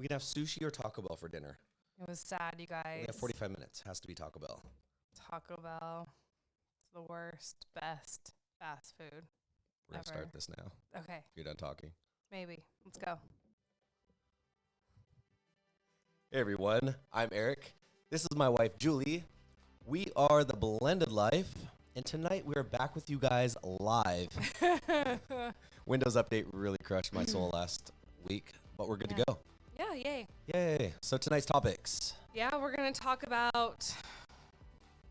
We can have sushi or Taco Bell for dinner. It was sad, you guys. We have 45 minutes. Has to be Taco Bell. Taco Bell. It's the worst, best fast food. We're going to start this now. Okay. You're done talking. Maybe. Let's go. Hey, everyone. I'm Eric. This is my wife, Julie. We are The Blended Life. And tonight we are back with you guys live. Windows Update really crushed my soul last week, but we're good to go. Yeah, yay. Yay. So tonight's topics. Yeah, we're going to talk about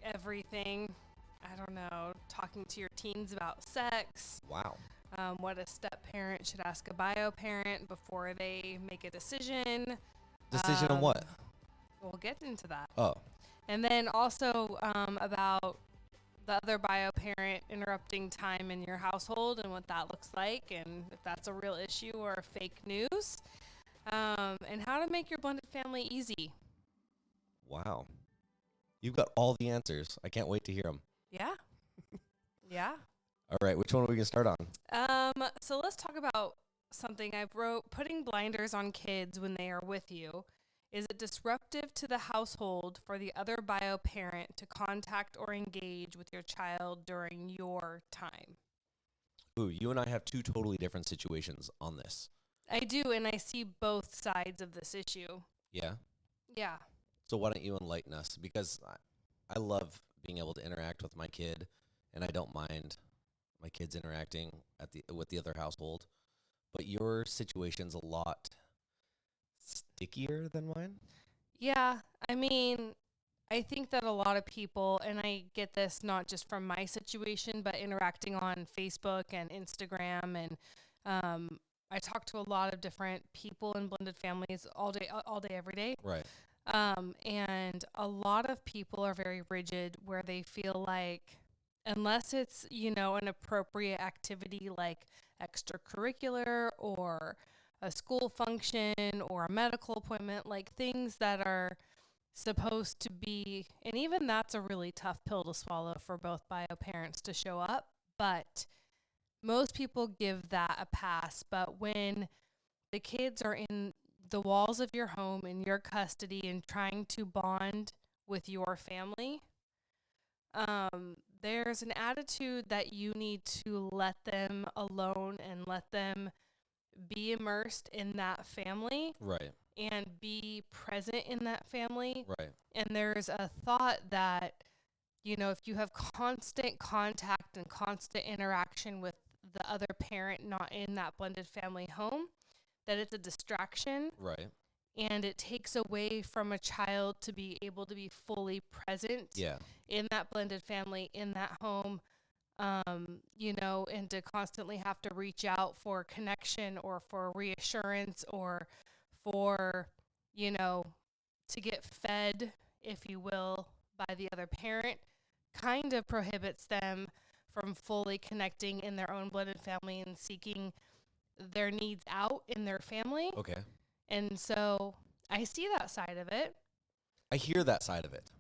everything. I don't know, talking to your teens about sex. Wow. What a step-parent should ask a bio-parent before they make a decision. Decision on what? We'll get into that. Oh. And then also about the other bio-parent interrupting time in your household and what that looks like, and if that's a real issue or fake news, and how to make your blended family easy. Wow. You've got all the answers. I can't wait to hear them. Yeah. Yeah. All right. Which one are we going to start on? So let's talk about something I wrote. Putting blinders on kids when they are with you. Is it disruptive to the household for the other bio parent to contact or engage with your child during your time? Ooh, you and I have two totally different situations on this. I do, and I see both sides of this issue. Yeah? Yeah. So why don't you enlighten us? Because I love being able to interact with my kid, and I don't mind my kids interacting with the other household. But your situation's a lot stickier than mine? Yeah, I mean, I think that a lot of people, and I get this not just from my situation, but interacting on Facebook and Instagram, and I talk to a lot of different people in blended families all day, every day. Right. And a lot of people are very rigid where they feel like unless it's, an appropriate activity like extracurricular or a school function or a medical appointment, like things that are supposed to be, and even that's a really tough pill to swallow for both bio parents to show up, but most people give that a pass. But when the kids are in the walls of your home, in your custody, and trying to bond with your family, there's an attitude that you need to let them alone and let them be immersed in that family. Right. And be present in that family. Right. And there's a thought that, if you have constant contact and constant interaction with the other parent not in that blended family home, that it's a distraction. Right. And it takes away from a child to be able to be fully present in that blended family, in that home, and to constantly have to reach out for connection or for reassurance or for, to get fed, if you will, by the other parent, kind of prohibits them from fully connecting in their own blended family and seeking their needs out in their family. Okay. And so I see that side of it. I hear that side of it.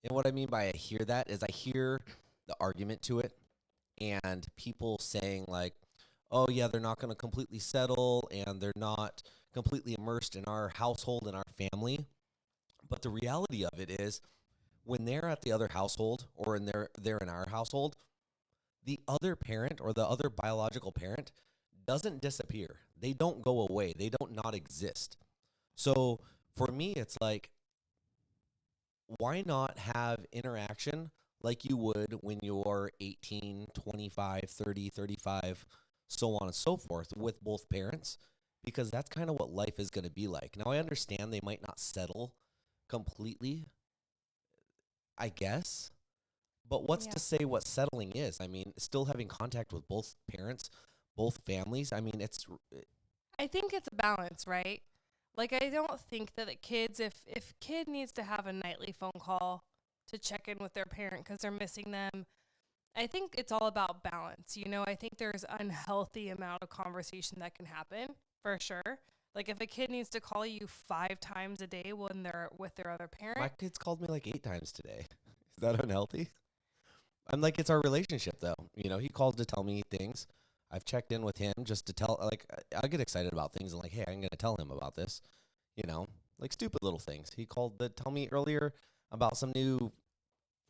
And what I mean by I hear that is I hear the argument to it and people saying like, oh, yeah, they're not going to completely settle and they're not completely immersed in our household and our family. But the reality of it is when they're at the other household or they're in our household, the other parent or the other biological parent doesn't disappear. They don't go away. They don't not exist. So for me, it's like, why not have interaction like you would when you're 18, 25, 30, 35, so on and so forth with both parents, because that's kind of what life is going to be like. Now, I understand they might not settle completely, I guess, but what's to say what settling is? I mean, still having contact with both parents, both families. I mean, I think it's a balance, right? Like, I don't think that the kids, if kid needs to have a nightly phone call to check in with their parent because they're missing them, I think it's all about balance. I think there's unhealthy amount of conversation that can happen, for sure. Like, if a kid needs to call you 5 times a day when they're with their other parent. My kids called me like 8 times today. Is that unhealthy? I'm like, it's our relationship, though. He called to tell me things. I've checked in with him just to tell, like, I get excited about things and like, hey, I'm going to tell him about this. you know, like stupid little things. He called to tell me earlier about some new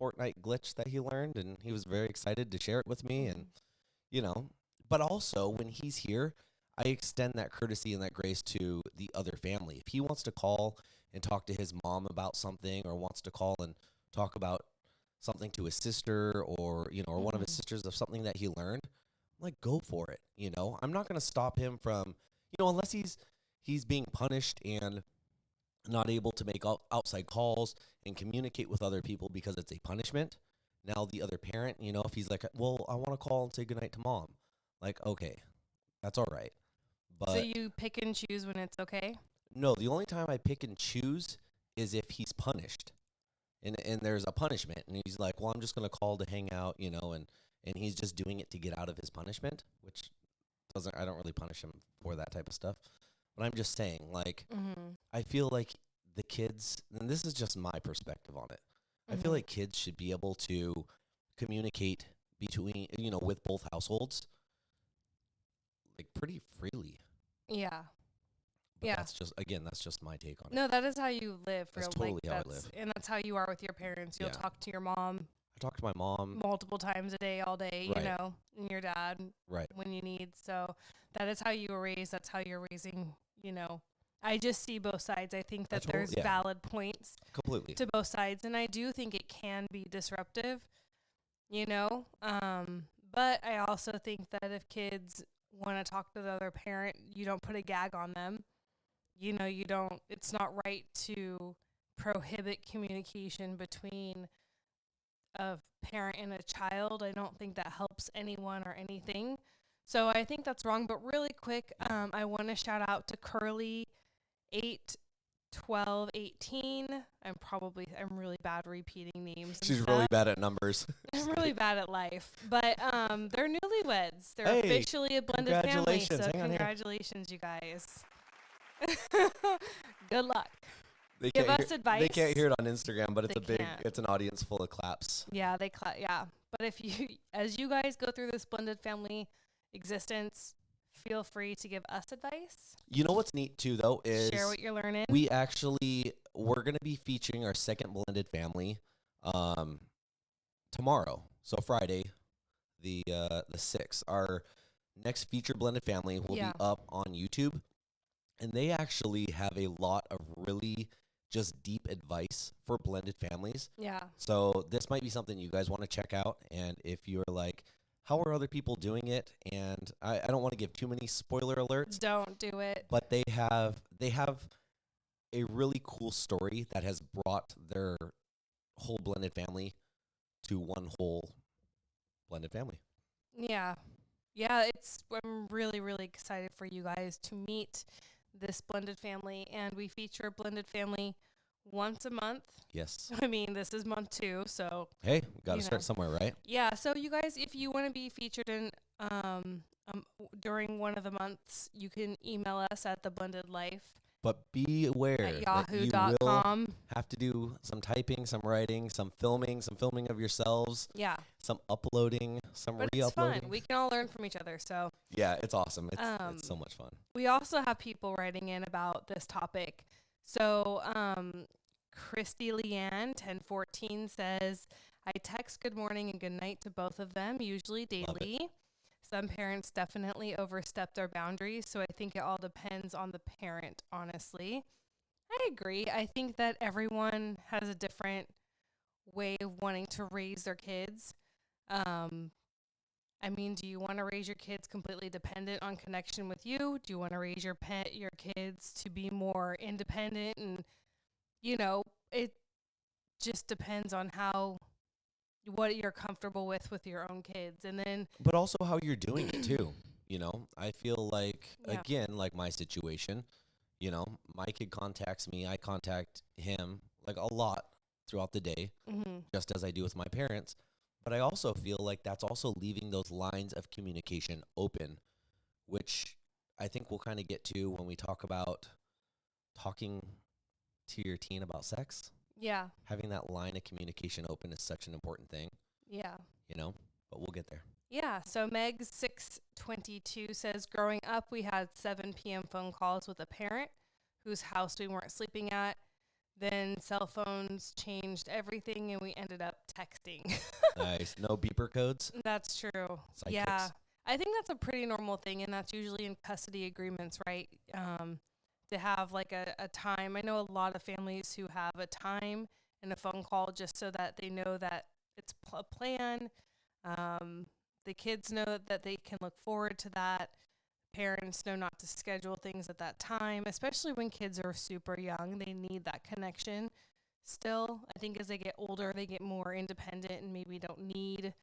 Fortnite glitch that he learned, and he was very excited to share it with me. And, you know, but also when he's here, I extend that courtesy and that grace to the other family. If he wants to call and talk to his mom about something, or wants to call and talk about something to his sister, or, you know, or one of his sisters of something that he learned, like, go for it. You know, I'm not going to stop him from, you know, unless he's being punished and not able to make outside calls and communicate with other people because it's a punishment. Now the other parent, you know, if he's like, well, I want to call and say goodnight to mom, like, okay, that's all right. So But you pick and choose when it's okay? no, the only time I pick and choose is if he's punished. And there's a punishment, and he's like, well, I'm just going to call to hang out, you know, and he's just doing it to get out of his punishment, which I don't really punish him for that type of stuff. But I'm just saying, like, I feel like the kids, and this is just my perspective on it, I feel like kids should be able to communicate between, you know, with both households, like, pretty freely. Yeah. But Yeah. that's just, again, that's just my take on it. No, that is how you live. That's real, totally how I live. And that's how you are with your parents. You'll Yeah. talk to your mom I talk to my mom. multiple times a day, all day, Right. you know, and your dad Right. when you need. So that is how you were raised. That's how you're raising, you know. I just see both sides. I think that there's yeah. valid points Completely. to both sides. And I do think it can be disruptive, you know. But I also think that if kids want to talk to the other parent, you don't put a gag on them. You know, it's not right to prohibit communication between a parent and a child. I don't think that helps anyone or anything. So I think that's wrong. But really quick, I want to shout out to Curly 81218. I'm really bad repeating names. She's really bad at numbers. I'm really bad at life. But they're newlyweds. They're Hey, officially a blended family. congratulations. So Hang on here. congratulations, you guys. Good luck. They Give can't us advice. They can't hear it on Instagram, but They can't. it's an audience full of claps. Yeah, yeah. But as you guys go through this blended family existence, feel free to give us advice. You know what's neat too, though, is share what you're learning. we're going to be featuring our second blended family tomorrow. So Friday, the 6th. Our next featured blended family will be up on YouTube, and they actually have a lot of really just deep advice for blended families. Yeah. So this might be something you guys want to check out. And if you're like, how are other people doing it? And I don't want to give too many spoiler alerts. Don't do it. But they have a really cool story that has brought their whole blended family to one whole blended family. Yeah. Yeah, I'm really, really excited for you guys to meet this blended family, and we feature a blended family once a month. Yes. I mean, this is month 2, so hey, we got to start somewhere, right? Yeah, so you guys, if you want to be featured in during one of the months, you can email us at theblendedlife But be aware at that you yahoo.com. will have to do some typing, some writing, some filming of yourselves. Yeah. Some uploading, some But re-uploading. it's fun. We can all learn from each other. So yeah, it's awesome. It's so much fun. We also have people writing in about this topic. So Christy Leanne 1014 says, I text good morning and good night to both of them, usually daily. Some parents definitely overstep their boundaries, so I think it all depends on the parent, honestly. I agree. I think that everyone has a different way of wanting to raise their kids. I mean, do you want to raise your kids completely dependent on connection with you? Do you want to raise your kids to be more independent? And, you know, it just depends on what you're comfortable with your own kids. And then, but also how you're doing it too. You know, I feel like, again, like my situation, you know, my kid contacts me, I contact him like a lot throughout the day, just as I do with my parents. But I also feel like that's also leaving those lines of communication open, which I think we'll kind of get to when we talk about talking to your teen about sex. Yeah. Having that line of communication open is such an important thing. Yeah. You know, but we'll get there. Yeah. So Meg 622 says, growing up, we had 7 p.m. phone calls with a parent whose house we weren't sleeping at. Then cell phones changed everything and we ended up texting. Nice. No beeper codes. That's true. Yeah. Sidekicks. I think that's a pretty normal thing, and that's usually in custody agreements, right? To have like a time. I know a lot of families who have a time and a phone call just so that they know that it's a plan. Um, the kids know that they can look forward to that. Parents know not to schedule things at that time, especially when kids are super young. They need that connection still. I think as they get older, they get more independent and maybe don't need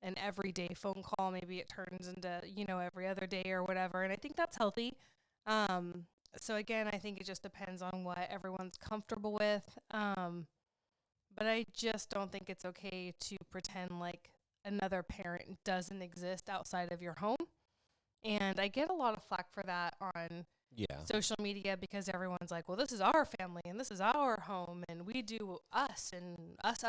an everyday phone call. Maybe it turns into, every other day or whatever. And I think that's healthy. So again, I think it just depends on what everyone's comfortable with. But I just don't think it's okay to pretend like another parent doesn't exist outside of your home. And I get a lot of flack for that on Yeah. social media because everyone's like, well, this is our family and this is our home and we do us and us.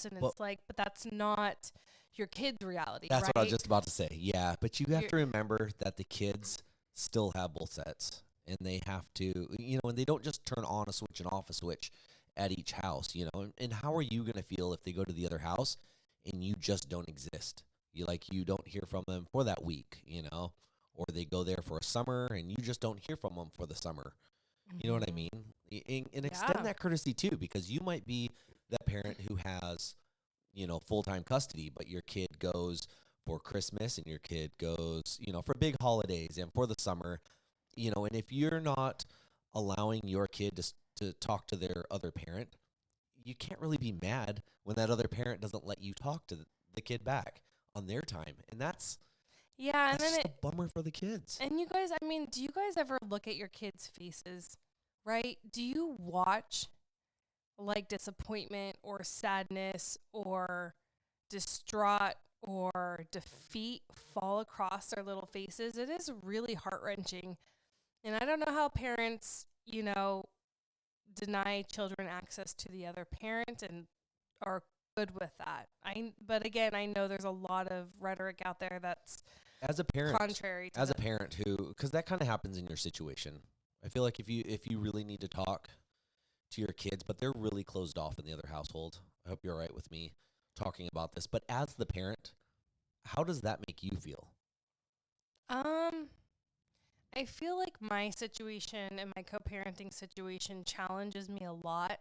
And Well, it's like, but that's not your kid's reality, that's right? what I was just about to say. Yeah, but you have You're, to remember that the kids still have both sets, and they have to, and they don't just turn on a switch and off a switch at each house, And how are you going to feel if they go to the other house and you just don't exist? You don't hear from them for that week, or they go there for a summer and you just don't hear from them for the summer. You know what I mean? And extend Yeah. that courtesy too, because you might be that parent who has, full-time custody, but your kid goes for Christmas and your kid goes, for big holidays and for the summer, and if you're not allowing your kid to talk to their other parent, you can't really be mad when that other parent doesn't let you talk to the kid back on their time. And that's Yeah. And that's then just a bummer for the kids. and you guys, I mean, do you guys ever look at your kids' faces, right? Do you watch like disappointment or sadness or distraught or defeat fall across their little faces? It is really heart wrenching. And I don't know how parents, deny children access to the other parent and are good with that. But again, I know there's a lot of rhetoric out there that's As a parent, contrary to as a that. parent because that kind of happens in your situation. I feel like if you really need to talk to your kids, but they're really closed off in the other household. I hope you're all right with me talking about this. But as the parent, how does that make you feel? Um, I feel like my situation and my co-parenting situation challenges me a lot.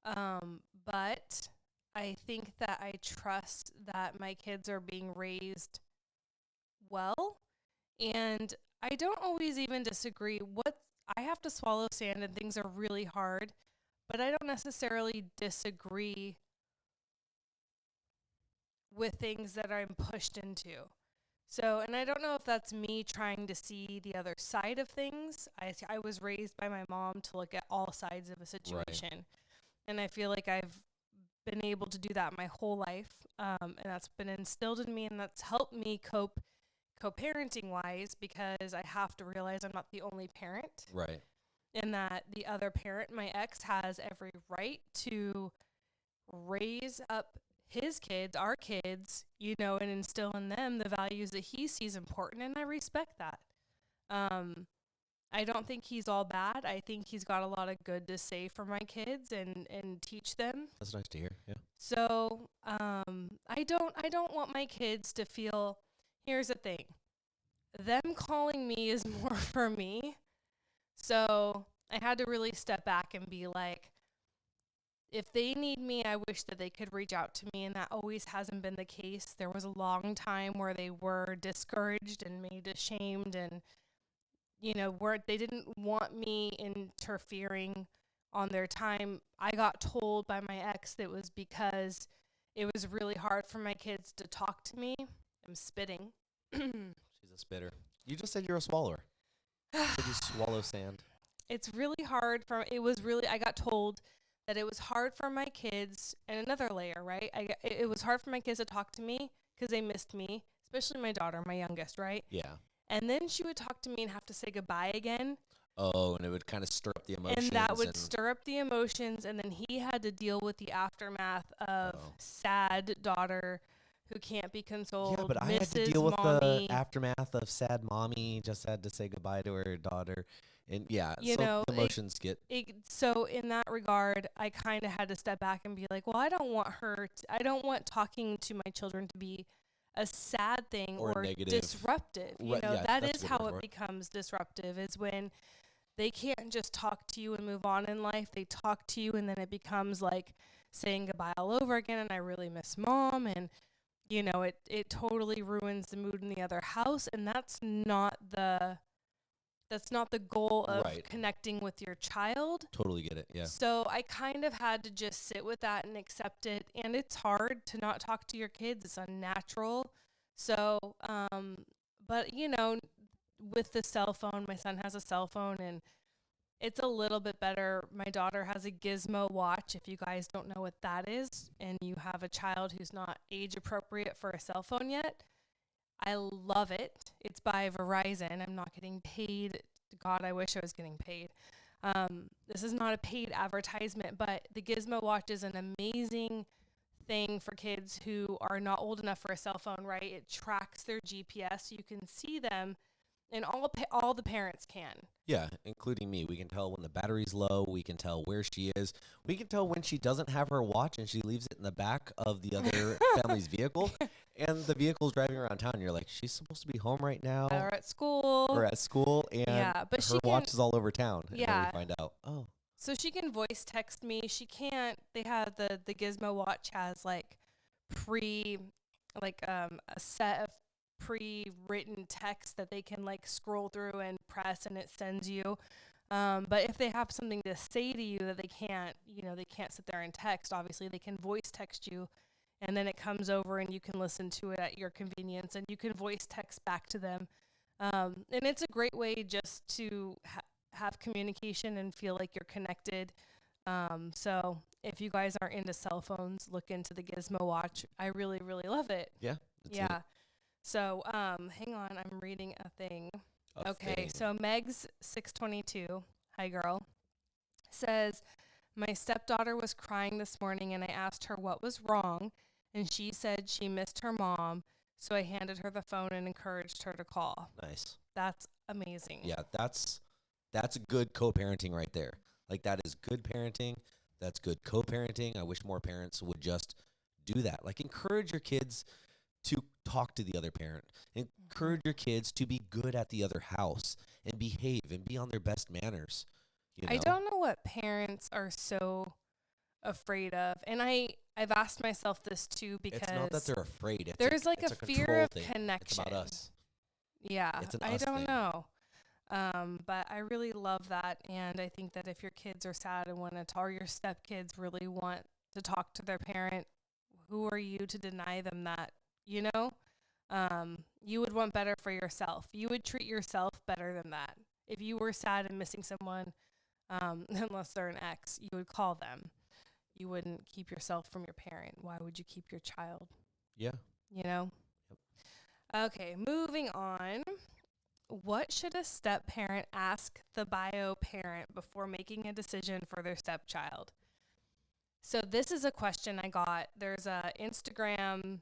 But I think that I trust that my kids are being raised well, and I don't always even disagree. What I have to swallow sand and things are really hard, but I don't necessarily disagree with things that I'm pushed into. So, and I don't know if that's me trying to see the other side of things. I was raised by my mom to look at all sides of a Right. situation. And I feel like I've been able to do that my whole life. And that's been instilled in me and that's helped me cope co-parenting wise because I have to realize I'm not the only parent Right. and that the other parent, my ex, has every right to raise up his kids, our kids, and instill in them the values that he sees important, and I respect that. Um, I don't think he's all bad. I think he's got a lot of good to say for my kids and teach them. That's nice to hear. Yeah. So, I don't want my kids to feel. Here's the thing: them calling me is more for me. So I had to really step back and be like, if they need me, I wish that they could reach out to me, and that always hasn't been the case. There was a long time where they were discouraged and made ashamed and, they didn't want me interfering on their time. I got told by my ex that it was because it was really hard for my kids to talk to me. I'm spitting. She's a spitter. You just said you're a swallower. Did you swallow sand? I got told that it was hard for my kids, and another layer, right? It was hard for my kids to talk to me because they missed me, especially my daughter, my youngest, right? Yeah. And then she would talk to me and have to say goodbye again. Oh, and it would kind of stir up the emotions. And that would stir up the emotions. And then he had to deal with the aftermath of sad daughter who can't be consoled. Yeah, but I had to misses deal with mommy. the aftermath of sad mommy just had to say goodbye to her daughter. And yeah, You so know, the emotions get so in that regard, I kind of had to step back and be like, well, I don't want I don't want talking to my children to be a sad thing or or negative. disruptive. You Right, know, yeah, that that's a is good how word it for it. becomes disruptive, is when they can't just talk to you and move on in life. They talk to you and then it becomes like saying goodbye all over again. And I really miss mom. And, you know, it totally ruins the mood in the other house. And that's not the goal of Right. connecting with your child. Totally get it. Yeah. So I kind of had to just sit with that and accept it. And it's hard to not talk to your kids. It's unnatural. So, but you know, with the cell phone, my son has a cell phone and it's a little bit better. My daughter has a gizmo watch. If you guys don't know what that is and you have a child who's not age appropriate for a cell phone yet, I love it. It's by Verizon. I'm not getting paid. God, I wish I was getting paid. This is not a paid advertisement, but the Gizmo Watch is an amazing thing for kids who are not old enough for a cell phone, right? It tracks their GPS so you can see them, and all the parents can. Yeah, including me. We can tell when the battery's low. We can tell where she is. We can tell when she doesn't have her watch and she leaves it in the back of the other family's vehicle. And the vehicle's driving around town. You're like, she's supposed to be home right now. Or at school. And yeah, but her watch is all over town. And then Yeah. we find out, oh. So she can voice text me. She can't. They have the Gizmo Watch has like a set of pre-written text that they can like scroll through and press and it sends you. But if they have something to say to you that they can't sit there and text, obviously they can voice text you and then it comes over and you can listen to it at your convenience and you can voice text back to them. And it's a great way just to have communication and feel like you're connected. So if you guys aren't into cell phones, look into the Gizmo Watch. I really, really love it. Yeah. Yeah. So, hang on, I'm reading a thing. Okay, so Meg's 622, hi girl, says, my stepdaughter was crying this morning and I asked her what was wrong, and she said she missed her mom, so I handed her the phone and encouraged her to call. Nice. That's amazing. Yeah, that's good co-parenting right there. Like, that is good parenting. That's good co-parenting. I wish more parents would just do that. Like, encourage your kids to talk to the other parent. Encourage your kids to be good at the other house and behave and be on their best manners. You know? I don't know what parents are so afraid of. And I've asked myself this too, because it's not that they're afraid. There's like it's a fear of thing. connection. It's about us. Yeah. It's an I us don't thing. know. But I really love that. And I think that if your kids are sad and want to, or your stepkids really want to talk to their parent, who are you to deny them that? You know, you would want better for yourself. You would treat yourself better than that. If you were sad and missing someone, unless they're an ex, you would call them. You wouldn't keep yourself from your parent. Why would you keep your child? Yeah. You know? Yep. Okay, moving on. What should a step parent ask the bio parent before making a decision for their stepchild? So this is a question I got. There's a Instagram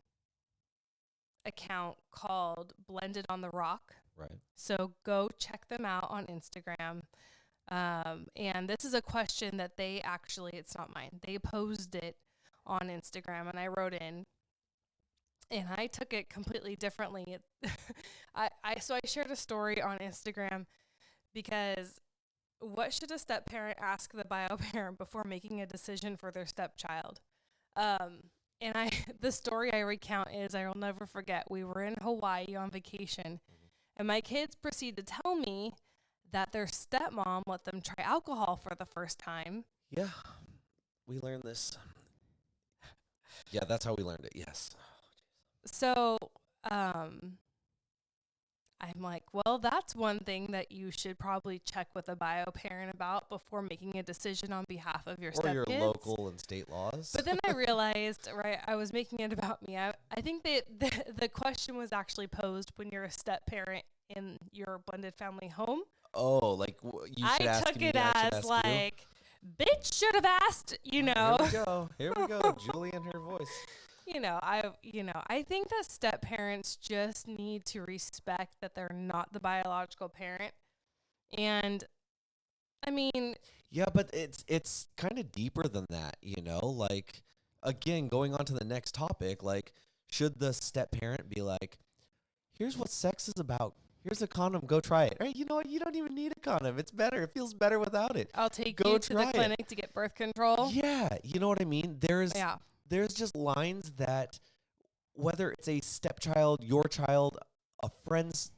account called Blended on the Rock. Right. So go check them out on Instagram. And this is a question that it's not mine. They posed it on Instagram and I wrote in, and I took it completely differently. So I shared a story on Instagram because what should a step parent ask the bio parent before making a decision for their stepchild? And the story I recount is, I'll never forget, we were in Hawaii on vacation, and my kids proceed to tell me that their stepmom let them try alcohol for the first time. Yeah. We learned this. Yeah, that's how we learned it. Yes. So, I'm like, well, that's one thing that you should probably check with a bio parent about before making a decision on behalf of your stepkids. Or your local and state laws. But then I realized, right, I was making it about me. I think that the question was actually posed when you're a step parent in your blended family home. Oh, like you should ask me. I took it as like, bitch should have asked, you know. Here we go. Julie and her voice. I think that step parents just need to respect that they're not the biological parent. And I mean, Yeah, but it's kind of deeper than that, you know? Like, again, going on to the next topic, like, should the step parent be like, here's what sex is about. Here's a condom. Go try it. Right? You know what? You don't even need a condom. It's better. It feels better without it. I'll take Go you to the try it. clinic to get birth control. Yeah, you know what I mean? Yeah. There's just lines that, whether it's a stepchild, your child, a friend's,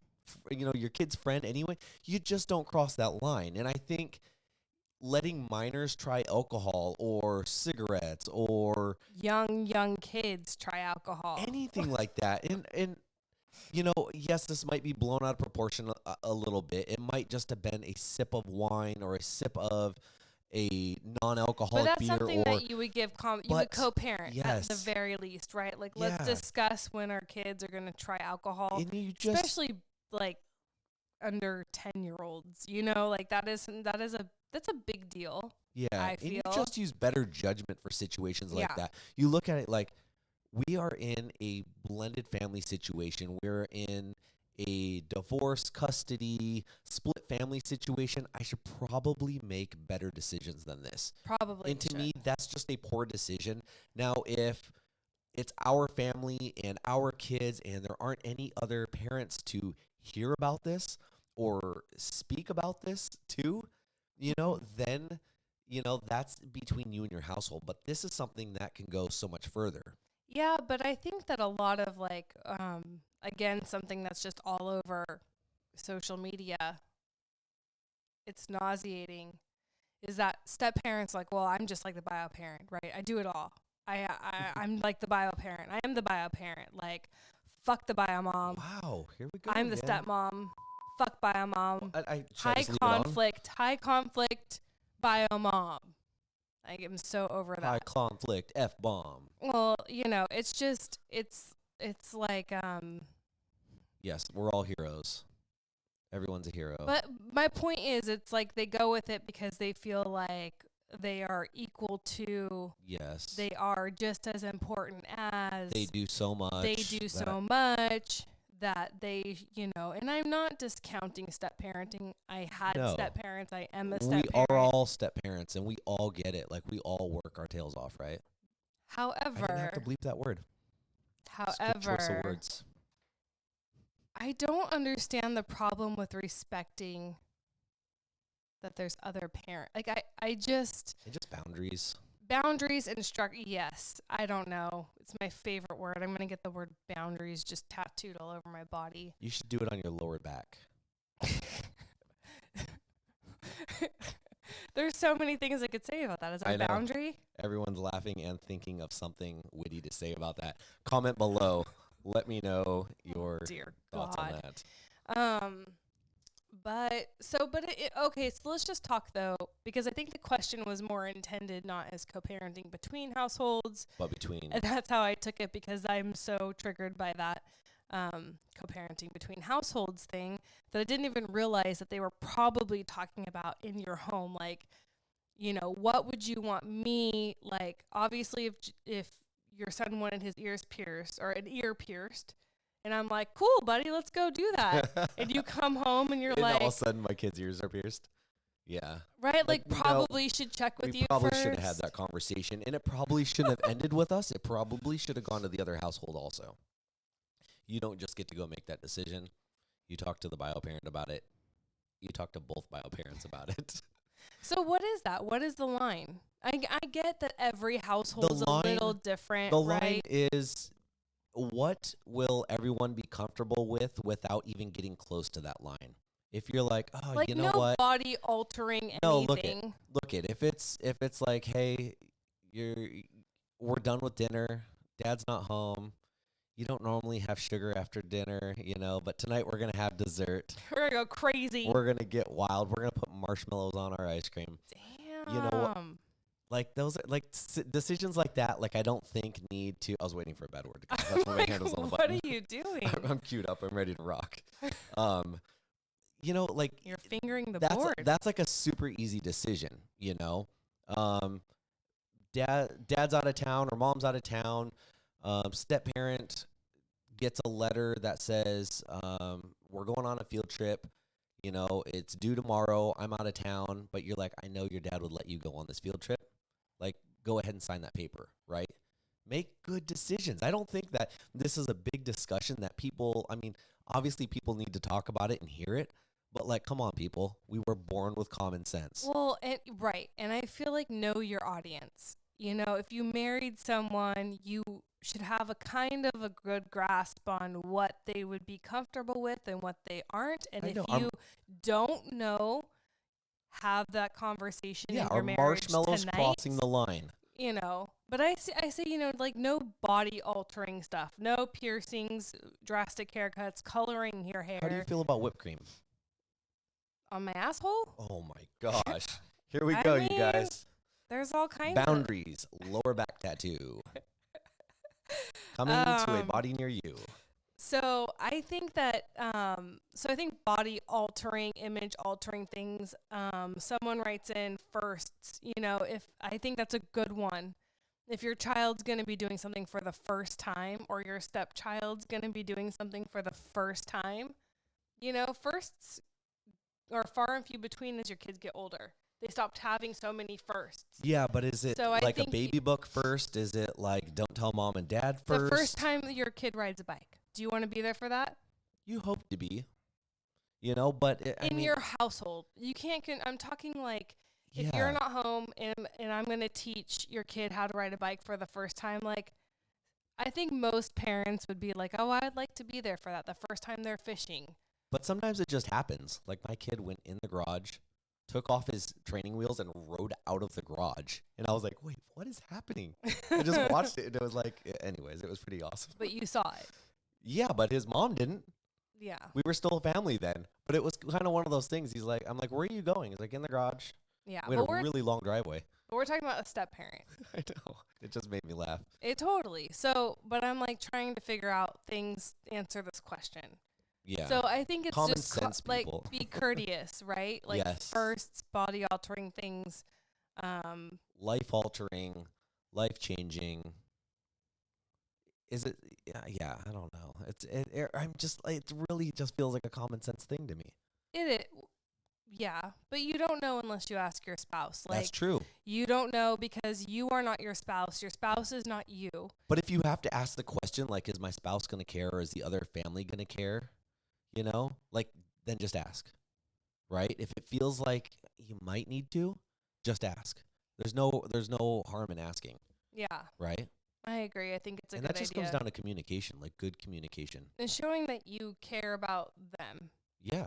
your kid's friend anyway, you just don't cross that line. And I think letting minors try alcohol or cigarettes or Young kids try alcohol. anything like that, and yes, this might be blown out of proportion a little bit. It might just have been a sip of wine or a sip of a But non-alcoholic that's beer, something that you would you would but co-parent at the yes, very least, right? Like, let's yeah, discuss when our kids are going to try alcohol, and you just especially like under 10-year-olds. Like that's a big deal. yeah, I and you feel. just use better judgment for situations like Yeah. that. You look at it like, we are in a blended family situation. We're in a divorce, custody, split family situation. I should probably make better decisions than this. Probably And to should. me, that's just a poor decision. Now, if it's our family and our kids and there aren't any other parents to hear about this or speak about this too, then, that's between you and your household. But this is something that can go so much further. Yeah, but I think that a lot of again, something that's just all over social media, it's nauseating, is that step parents like, well, I'm just like the bio parent, right? I do it all. I'm like the bio parent. I am the bio parent. Like, fuck the bio mom. Wow, here we go. I'm the again. stepmom. Fuck bio mom. Should I High just leave it on? high conflict bio mom. Like, I'm so over High that. conflict, F-bomb. Well, it's just it's like Yes, we're all heroes. Everyone's a hero. but my point is, it's like they go with it because they feel like they are equal to, Yes. they are just as important as, They do so much. they do so much that they, and I'm not discounting step parenting. I had No. step parents. I am a We step parent. are all step parents, and we all get it. Like, we all work our tails off, right? I didn't have to However, bleep that word. It's a good choice of words. I don't understand the problem with respecting that there's other parent. Like, I just And just boundaries. boundaries and yes. I don't know. It's my favorite word. I'm gonna get the word boundaries just tattooed all over my body. You should do it on your lower back. There's so many things I could say about that. Is I that know. a boundary? Everyone's laughing and thinking of something witty to say about that. Comment below. Let me know your Dear thoughts God. on that. Okay, so let's just talk though, because I think the question was more intended not as co-parenting between households, But between and that's how I took it, because I'm so triggered by that co-parenting between households thing that I didn't even realize that they were probably talking about in your home. Like, what would you want me, like, obviously if your son wanted his ears pierced or an ear pierced, and I'm like, cool, buddy, let's go do that. And you come home and you're and like, all of a sudden my kids' ears are pierced. Yeah. right, Like, probably should check with We you probably first. should have had that conversation, and it probably shouldn't have ended with us. It probably should have gone to the other household also. You don't just get to go make that decision. You talk to the bio parent about it. You talk to both bio parents about it. So what is that? What is the line? I get that every household's a little different, The right? line is, what will everyone be comfortable with without even getting close to that line? If you're like, oh, Like, you know no what? body altering No, anything. look it. If it's like, hey, we're done with dinner. Dad's not home. You don't normally have sugar after dinner, but tonight we're gonna have dessert. We're gonna go crazy. We're gonna get wild. We're gonna put marshmallows on our ice cream. Damn. You know what? Like, those are like decisions like that. Like, I don't think need to. I was waiting for a bad word to come. That's why my hand was on the What button. are you doing? I'm queued up. I'm ready to rock. Like, You're fingering the that's board. that's like a super easy decision. Dad's out of town or mom's out of town. Step parent gets a letter that says, we're going on a field trip. It's due tomorrow. I'm out of town, but you're like, I know your dad would let you go on this field trip. Like, go ahead and sign that paper, right? Make good decisions. I don't think that this is a big discussion that obviously people need to talk about it and hear it, but like, come on, people. We were born with common sense. Well, right. And I feel like know your audience. If you married someone, you should have a kind of a good grasp on what they would be comfortable with and what they aren't. And if you don't know, have that conversation in your marriage marshmallows tonight. Crossing the line. But I say, like no body altering stuff, no piercings, drastic haircuts, coloring your hair. How do you feel about whipped cream? On my asshole? Oh my gosh. Here we go, you guys. There's all kinds Boundaries, lower back tattoo. Coming to a body near you. So I think that, I think body altering, image altering things, someone writes in first, if I think that's a good one. If your child's going to be doing something for the first time or your stepchild's going to be doing something for the first time, firsts are far and few between as your kids get older. They stopped having so many firsts. Yeah, but is it like a baby book first? Is it like don't tell mom and dad first? The first time that your kid rides a bike. Do you want to be there for that? You hope to be. But in your household, you can't. I'm talking like if you're not home and I'm going to teach your kid how to ride a bike for the first time, like I think most parents would be like, "Oh, I'd like to be there for that the first time they're fishing." But sometimes it just happens. Like my kid went in the garage, took off his training wheels and rode out of the garage. And I was like, wait, what is happening? I just watched it and it was like, anyways, it was pretty awesome. But you saw it. Yeah, but his mom didn't. Yeah. We were still a family then. But it was kind of one of those things. I'm like, where are you going? He's like, in the garage. Yeah. We had a really long driveway. But we're talking about a step parent. I know. It just made me laugh. It totally. So, but I'm like trying to figure out things, answer this question. Yeah. So I think it's common just sense, like be courteous, right? Like firsts, body altering things, life altering, life changing. Is it? Yeah. I don't know. It really just feels like a common sense thing to me. Yeah, but you don't know unless you ask your spouse. Like, that's true. You don't know because you are not your spouse. Your spouse is not you. But if you have to ask the question, like, is my spouse going to care or is the other family going to care? Then just ask, right? If it feels like you might need to, just ask. There's no harm in asking. Yeah. Right? I agree. I think it's a good idea. And that just comes down to communication, like good communication. And showing that you care about them. Yeah.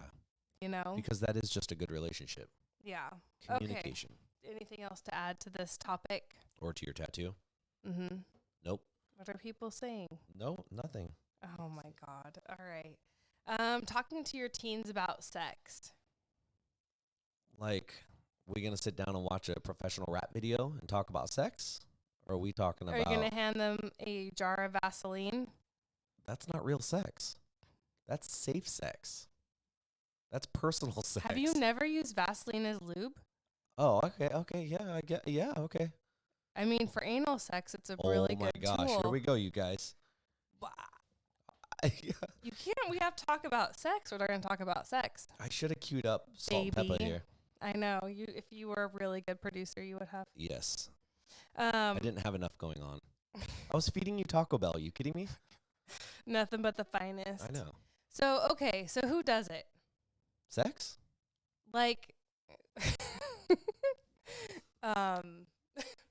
Because that is just a good relationship. Yeah. Communication. Okay. Anything else to add to this topic? Or to your tattoo? Mm-hmm. Nope. What are people saying? No, nothing. Oh my God. All right. Talking to your teens about sex. Like, we gonna sit down and watch a professional rap video and talk about sex? Or are we talking about... Are you gonna hand them a jar of Vaseline? That's not real sex. That's safe sex. That's personal sex. Have you never used Vaseline as lube? Oh, okay, yeah, okay. I mean, for anal sex, it's a really good tool. Oh my gosh, here we go, you guys. Wow. You can't. We have to talk about sex, or they're going to talk about sex. I should have queued up Salt and Pepper here. I know. If you were a really good producer, you would have. Yes. I didn't have enough going on. I was feeding you Taco Bell. Are you kidding me? Nothing but the finest. I know. So, okay. So who does it? Sex? Like,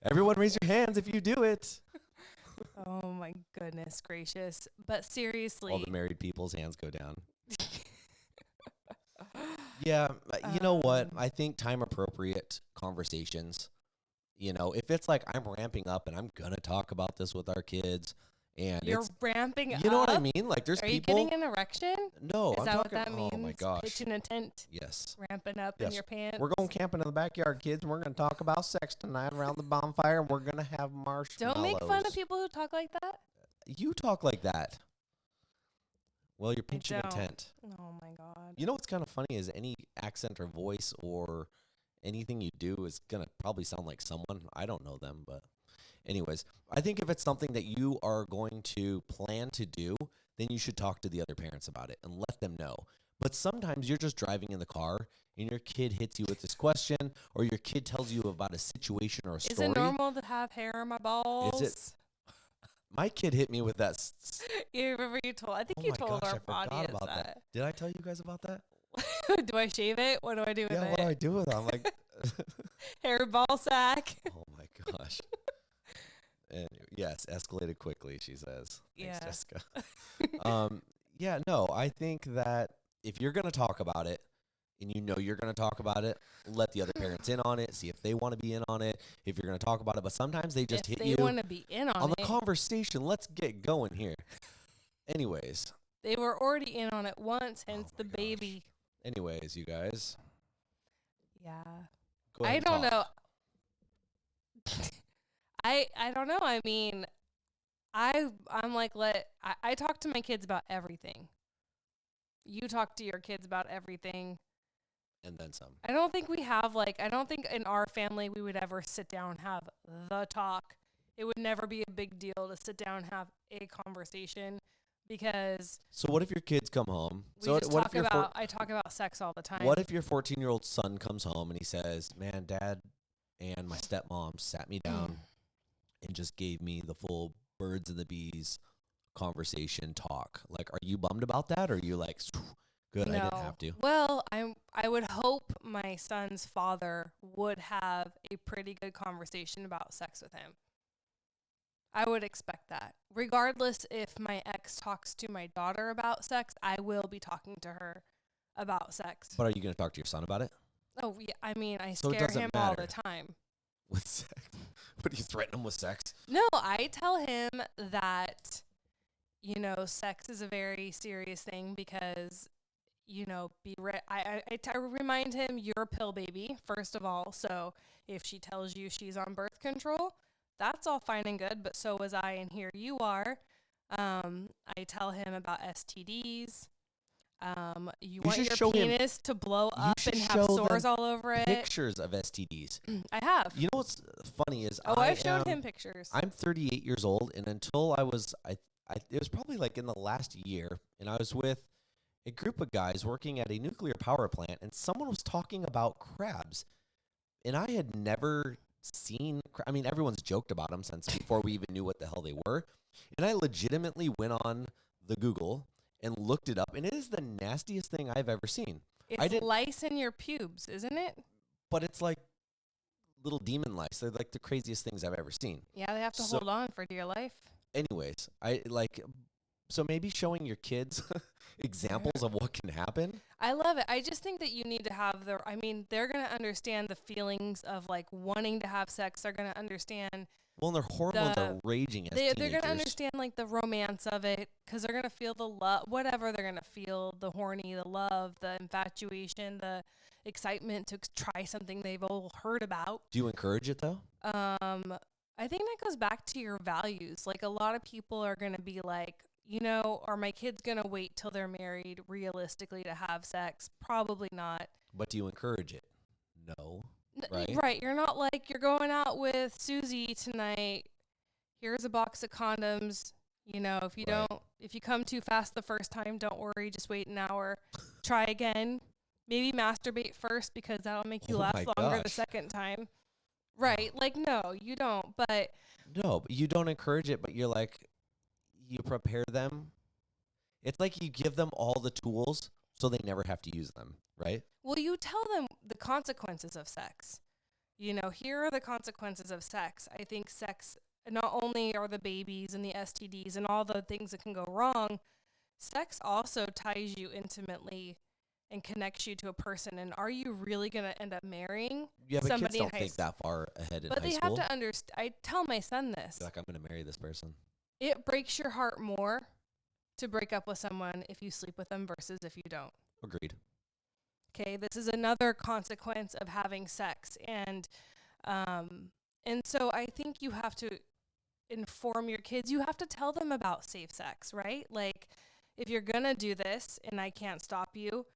everyone raise your hands if you do it. Oh my goodness gracious. But seriously. All the married people's hands go down. Yeah, you know what? I think time appropriate conversations. If it's like I'm ramping up and I'm going to talk about this with our kids. And you're ramping up. You know what I mean? Like there's people. Are you getting an erection? No, is that what that means? Oh my gosh. Pitching a tent. Yes. Ramping up in your pants. We're going camping in the backyard, kids, and we're going to talk about sex tonight around the bonfire, and we're going to have marshmallows. Don't make fun of people who talk like that. You talk like that. Well, you're pitching a tent. Oh my God. You know what's kind of funny is any accent or voice or anything you do is going to probably sound like someone. I don't know them, but. Anyways, I think if it's something that you are going to plan to do, then you should talk to the other parents about it and let them know. But sometimes you're just driving in the car and your kid hits you with this question, or your kid tells you about a situation or a Is story. it normal to have hair on my balls? Is it? My kid hit me with that. You remember you told? I think Oh you my told gosh, our I forgot audience about that. Did I tell you guys about that? Do I shave it? What do I do with Yeah, it? what do I do with it? I'm like, Hair ball sack. oh my gosh. And yes, escalated quickly, she says. Thanks, Yeah. Jessica. Yeah, no, I think that if you're going to talk about it and you know you're going to talk about it, let the other parents in on it, see if they want to be in on it, if you're going to talk about it. But sometimes they just If hit they you want to be in on the it, conversation. Let's get going here. Anyways. they were already in on it once, hence Oh the my gosh. baby. Anyways, you guys. Yeah. Go ahead I and don't talk. know. I don't know. I mean, I'm like I talk to my kids about everything. You talk to your kids about everything. And then some. I don't think we have I don't think in our family we would ever sit down and have the talk. It would never be a big deal to sit down and have a conversation because So what if your kids come home? we So just what talk if your about I talk about sex all the time. what if your 14-year-old son comes home and he says, "Man, Dad and my stepmom sat me down and just gave me the full birds and the bees conversation talk." Like, are you bummed about that, or are you like, good, I didn't have to? Well, I would hope my son's father would have a pretty good conversation about sex with him. I would expect that. Regardless if my ex talks to my daughter about sex, I will be talking to her about sex. But are you going to talk to your son about it? Oh, yeah. I mean, I So it scare doesn't him all the matter. time. With sex? But you threaten him with sex? No, I tell him that, sex is a very serious thing because, I remind him you're a pill baby, first of all. So if she tells you she's on birth control, that's all fine and good, but so was I, and here you are. I tell him about STDs. You want should your show him- penis to blow you up should and show have them sores all over it. Pictures of STDs. I have. You know what's funny is I've showed him pictures. I'm 38 years old, and until I was, it was probably like in the last year, and I was with a group of guys working at a nuclear power plant, and someone was talking about crabs, and I had never seen. I mean, everyone's joked about them since before we even knew what the hell they were, and I legitimately went on the Google and looked it up, and it is the nastiest thing I've ever seen. It's lice in your pubes, isn't it? But it's like little demon lice. They're like the craziest things I've ever seen. Yeah, they have to hold on for dear life. Anyways, so maybe showing your kids examples of what can happen. I love it. I just think that you need to have they're going to understand the feelings of wanting to have sex. They're going to understand. Well, and their hormones are raging as they're teenagers. going to understand the romance of it because they're going to feel the love, whatever they're going to feel, the horny, the love, the infatuation, the excitement to try something they've all heard about. Do you encourage it though? I think that goes back to your values. Like a lot of people are going to be like, are my kids going to wait till they're married realistically to have sex? Probably not. But do you encourage it? No. Right? Right. You're not like, you're going out with Susie tonight. Here's a box of condoms. If you come too fast the first time, don't worry. Just wait an hour. Try again. Maybe masturbate first because that'll make you last longer the second time. Right. No, you don't. But no, but you don't encourage it, but you're like, you prepare them. It's like you give them all the tools so they never have to use them, right? Well, you tell them the consequences of sex. Here are the consequences of sex. I think sex, not only are the babies and the STDs and all the things that can go wrong, sex also ties you intimately and connects you to a person. And are you really going to end up marrying somebody kids don't think that far ahead in high school. But they have to understand. I tell my son this. Like, I'm going to marry this person. It breaks your heart more to break up with someone if you sleep with them versus if you don't. Agreed. Okay, this is another consequence of having sex. And so I think you have to inform your kids. You have to tell them about safe sex, right? Like, if you're going to do this and I can't stop you,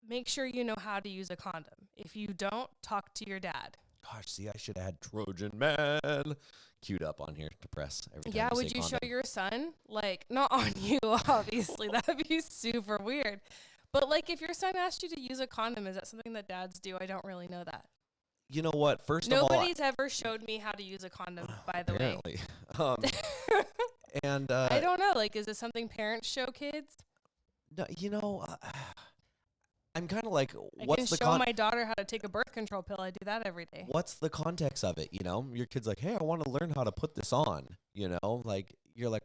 make sure you know how to use a condom. If you don't, talk to your dad. Gosh, see, I should have had Trojan Man queued up on here to press every time Yeah, you say would you show condom. your son? Like, not on you, obviously. That'd be super weird. But, like, if your son asked you to use a condom, is that something that dads do? I don't really know that. You know what? First of all, Nobody's ever showed me how to use a condom, by the way. apparently, and I don't know. Like, is this something parents show kids? no, I'm kind of like, I can what's the show my daughter how to take a birth control pill. I do that every day. what's the context of it? Your kid's like, hey, I want to learn how to put this on. Like you're like,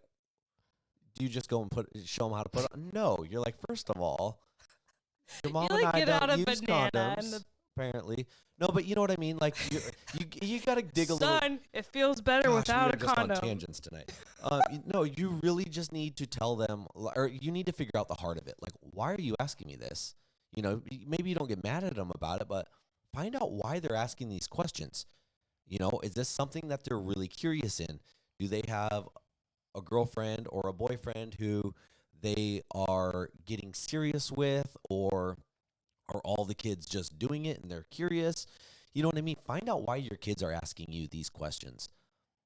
do you just go and show them how to put it on? No, you're like, first of all, your mom You, and like, I get out don't a use banana condoms. Apparently, no, but you know what I mean. Like you got to dig a little. Son, it feels better Gosh, without we a are just condom. on tangents tonight. No, you really just need to tell them, or you need to figure out the heart of it. Like, why are you asking me this? Maybe you don't get mad at them about it, but find out why they're asking these questions. Is this something that they're really curious in? Do they have a girlfriend or a boyfriend who they are getting serious with, or are all the kids just doing it and they're curious? You know what I mean? Find out why your kids are asking you these questions.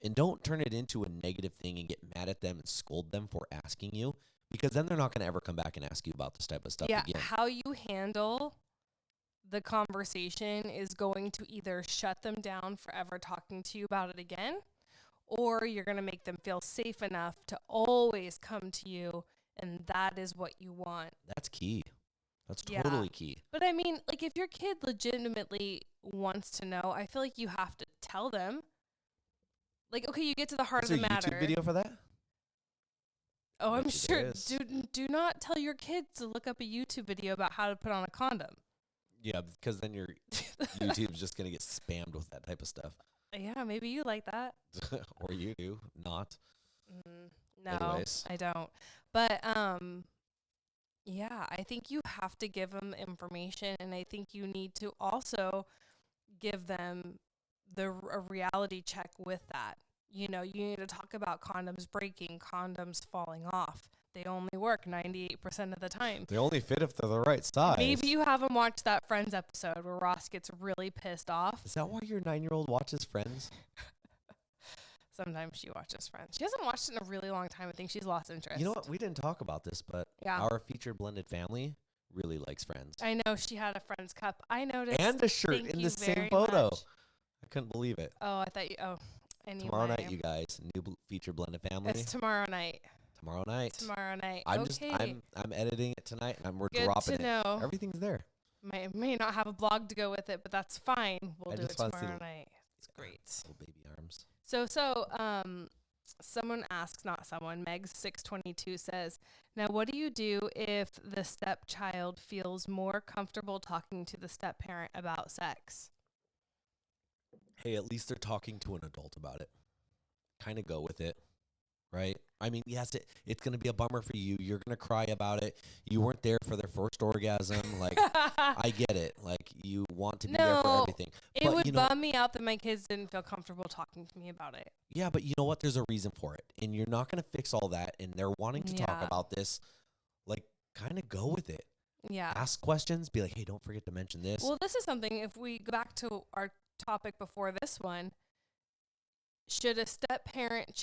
And don't turn it into a negative thing and get mad at them and scold them for asking you, because then they're not going to ever come back and ask you about this type of stuff Yeah, again. how you handle the conversation is going to either shut them down forever talking to you about it again, or you're going to make them feel safe enough to always come to you, and that is what you want. That's key. That's Yeah. totally key. But I mean, like, if your kid legitimately wants to know, I feel like you have to tell them. Like, okay, you get to the heart Is of there the a matter. YouTube video for that? Oh, I'm Bet you sure. there is. Do not tell your kids to look up a YouTube video about how to put on a condom. Yeah, because then your YouTube's just going to get spammed with that type of stuff. Yeah, maybe you like that. Or you do not. No, Anyways. I don't. But yeah, I think you have to give them information, and I think you need to also give them a reality check with that. You need to talk about condoms breaking, condoms falling off. They only work 98% of the time. They only fit if they're the right size. Maybe you haven't watched that Friends episode where Ross gets really pissed off. Is that why your 9-year-old watches Friends? Sometimes she watches Friends. She hasn't watched it in a really long time. I think she's lost interest. You know what? We didn't talk about this, but Yeah. our featured blended family really likes Friends. I know she had a Friends cup. I noticed. And a shirt Thank in you the same very photo. much. I couldn't believe it. Oh, I thought you. Oh, anyway. Tomorrow night, you guys. New featured blended family. It's tomorrow night. Tomorrow night. Tomorrow night. I'm okay. I'm editing it tonight, and we're Good dropping to it. know. Everything's there. May not have a blog to go with it, but that's fine. We'll I do it just wanna see tomorrow night. It's great. Little baby arms. Someone asks, not someone, Megs622 says, now what do you do if the stepchild feels more comfortable talking to the stepparent about sex? Hey, at least they're talking to an adult about it. Kind of go with it, right? I mean, yes, it's going to be a bummer for you. You're going to cry about it. You weren't there for their first orgasm. Like, I get it. Like, you want to be there for everything. It would bum me out that my kids didn't feel comfortable talking to me about it. Yeah, but you know what? There's a reason for it. And you're not going to fix all that. And they're wanting to talk about this. Like, kind of go with it. Yeah. Ask questions. Be like, hey, don't forget to mention this. Well, this is something, if we go back to our topic before this one, should a step-parent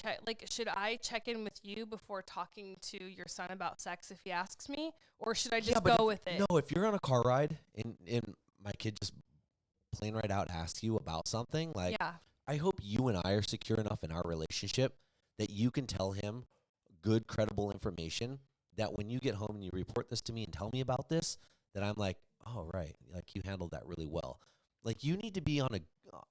should I check in with you before talking to your son about sex if he asks me? Or should I just go with it? No, if you're on a car ride and my kid just plain right out asks you about something, like, I hope you and I are secure enough in our relationship that you can tell him good, credible information that when you get home and you report this to me and tell me about this, that I'm like, oh, right, like, you handled that really well. Like, you need to be on a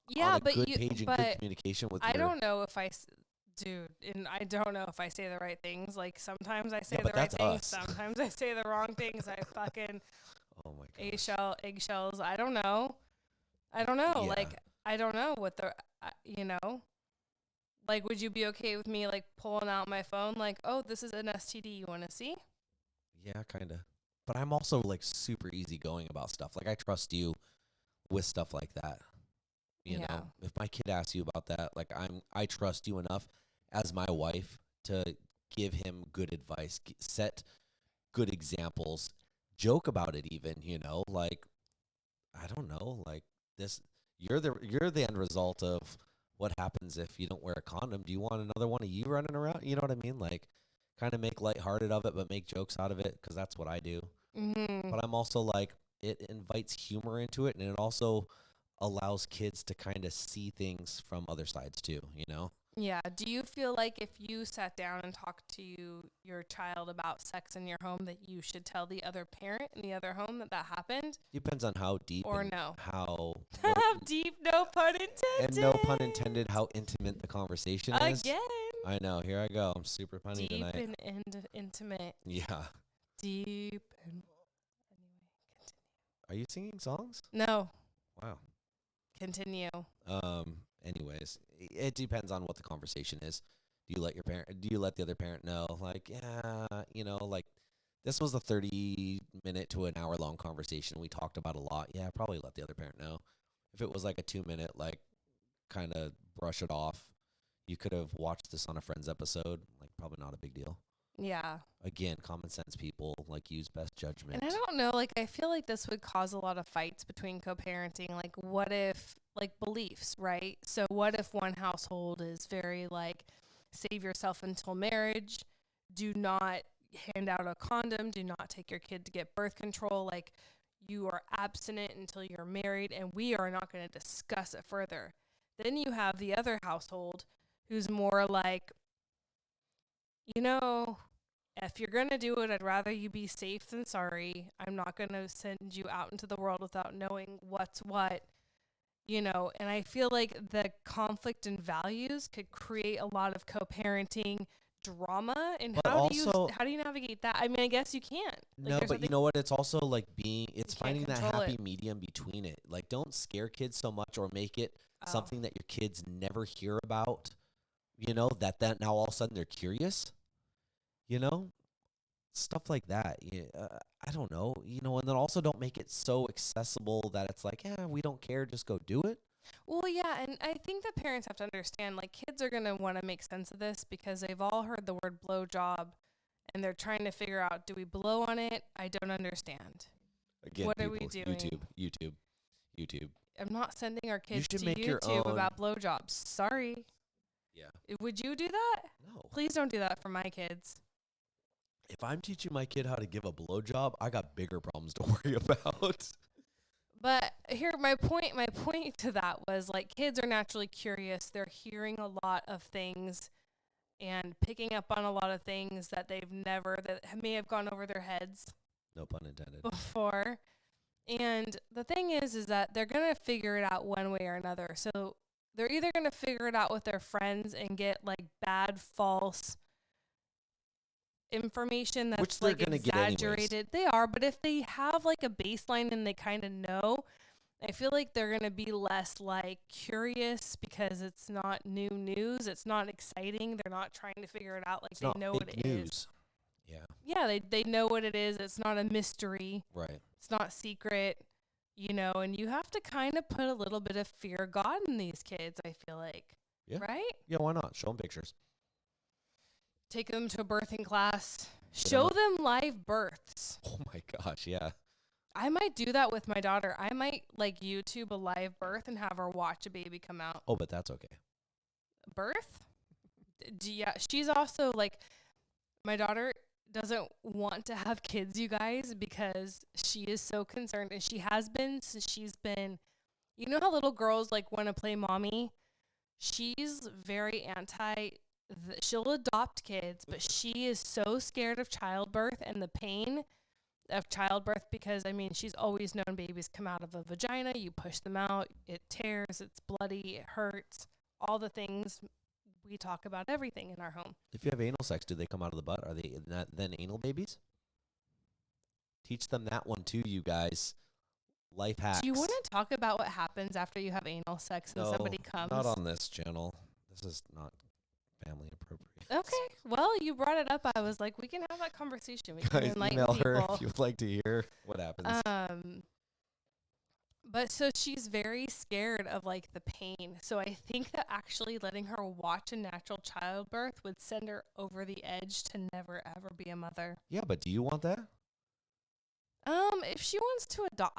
good page and good communication with I don't know if and I don't know if I say the right things. Like, sometimes I say the right things, sometimes I say the wrong things. I fucking oh my gosh. eggshells. I don't know. Yeah. Like, I don't know what like, would you be okay with me, like, pulling out my phone, like, oh, this is an STD, you want to see? Yeah, kind of. But I'm also, like, super easygoing about stuff. Like, I trust you with stuff like that. You know, if my kid asks you about that, like, I trust you enough as my wife to give him good advice, set good examples, joke about it even, like, I don't know, like, this, You're the end result of what happens if you don't wear a condom. Do you want another one of you running around? You know what I mean? Like, kind of make lighthearted of it, but make jokes out of it, because that's what I do. Mm-hmm. But I'm also like, it invites humor into it, and it also allows kids to kind of see things from other sides too, you know? Yeah. Do you feel like if you sat down and talked to your child about sex in your home, that you should tell the other parent in the other home that that happened? Depends on how deep Or and no? how Deep, no pun intended. and no pun intended, how intimate the conversation is. Again. I know. Here I go. I'm super punny Deep tonight. and intimate. Yeah. Deep and anyway. Are you singing songs? No. Wow. Continue. Anyways, it depends on what the conversation is. Do you let the other parent know, like, yeah, like, this was a 30-minute to an hour long conversation. We talked about a lot. Yeah, probably let the other parent know. If it was like a 2-minute, like, kind of brush it off, you could have watched this on a Friends episode. Like, probably not a big deal. Yeah. Again, common sense people, like, use best judgment. And I don't know, like, I feel like this would cause a lot of fights between co-parenting. Like, what if, like, beliefs, right? So what if one household is very, like, save yourself until marriage, do not hand out a condom, do not take your kid to get birth control, like, you are abstinent until you're married, and we are not going to discuss it further. Then you have the other household who's more like, if you're going to do it, I'd rather you be safe than sorry. I'm not going to send you out into the world without knowing what's what, and I feel like the conflict in values could create a lot of co-parenting drama. And But how also, do you navigate that? I mean, I guess you can't. no, but you know what? It's also like it's can't finding that control happy it. medium between it. Like, don't scare kids so much or make it Oh. something that your kids never hear about, that now all of a sudden they're curious, stuff like that. Yeah, I don't know, and then also don't make it so accessible that it's like, yeah, we don't care, just go do it. Well, yeah, and I think that parents have to understand, like, kids are going to want to make sense of this because they've all heard the word blowjob, and they're trying to figure out, do we blow on it? I don't understand. Again, What are we people, doing? YouTube. I'm not sending our kids should to make your YouTube own- about blowjobs. Sorry. Yeah. Would you do that? No. Please don't do that for my kids. If I'm teaching my kid how to give a blowjob, I got bigger problems to worry about. But here, my point to that was, like, kids are naturally curious. They're hearing a lot of things and picking up on a lot of things that that may have gone over their heads No pun intended. before. And the thing is that they're going to figure it out one way or another. So they're either going to figure it out with their friends and get, like, bad, false information that's, Which they're like, gonna get anyways. exaggerated. They are, but if they have, like, a baseline and they kind of know, I feel like they're going to be less, like, curious because it's not new news. It's not exciting. They're not trying to figure it out. Like, It's they not know what fake it news. is. Yeah. Yeah, they know what it is. It's not a mystery. Right. It's not secret, and you have to kind of put a little bit of fear of God in these kids, I feel like. Yeah. Right? Yeah, why not? Show them pictures. Take them to a birthing class. Get 'em Show up. them live births. Oh my gosh, yeah. I might do that with my daughter. I might, like, YouTube a live birth and have her watch a baby come out. Oh, but that's okay. Birth? Yeah, she's also, like, my daughter doesn't want to have kids, you guys, because she is so concerned, and she has been since she's been, how little girls, like, want to play mommy? She's very she'll adopt kids, but she is so scared of childbirth and the pain of childbirth because, I mean, she's always known babies come out of a vagina. You push them out, it tears, it's bloody, it hurts, all the things. We talk about everything in our home. If you have anal sex, do they come out of the butt? Are they not then anal babies? Teach them that one too, you guys. Life hacks. Do you want to talk about what happens after you have anal sex and somebody comes? Not on this channel. This is not family appropriate. Okay. Well, you brought it up. I was like, we can have that conversation. We can Guys, enlighten email people. her if you would like to hear what happens. But so she's very scared of, like, the pain. So I think that actually letting her watch a natural childbirth would send her over the edge to never ever be a mother. Yeah, but do you want that? If she wants to adopt,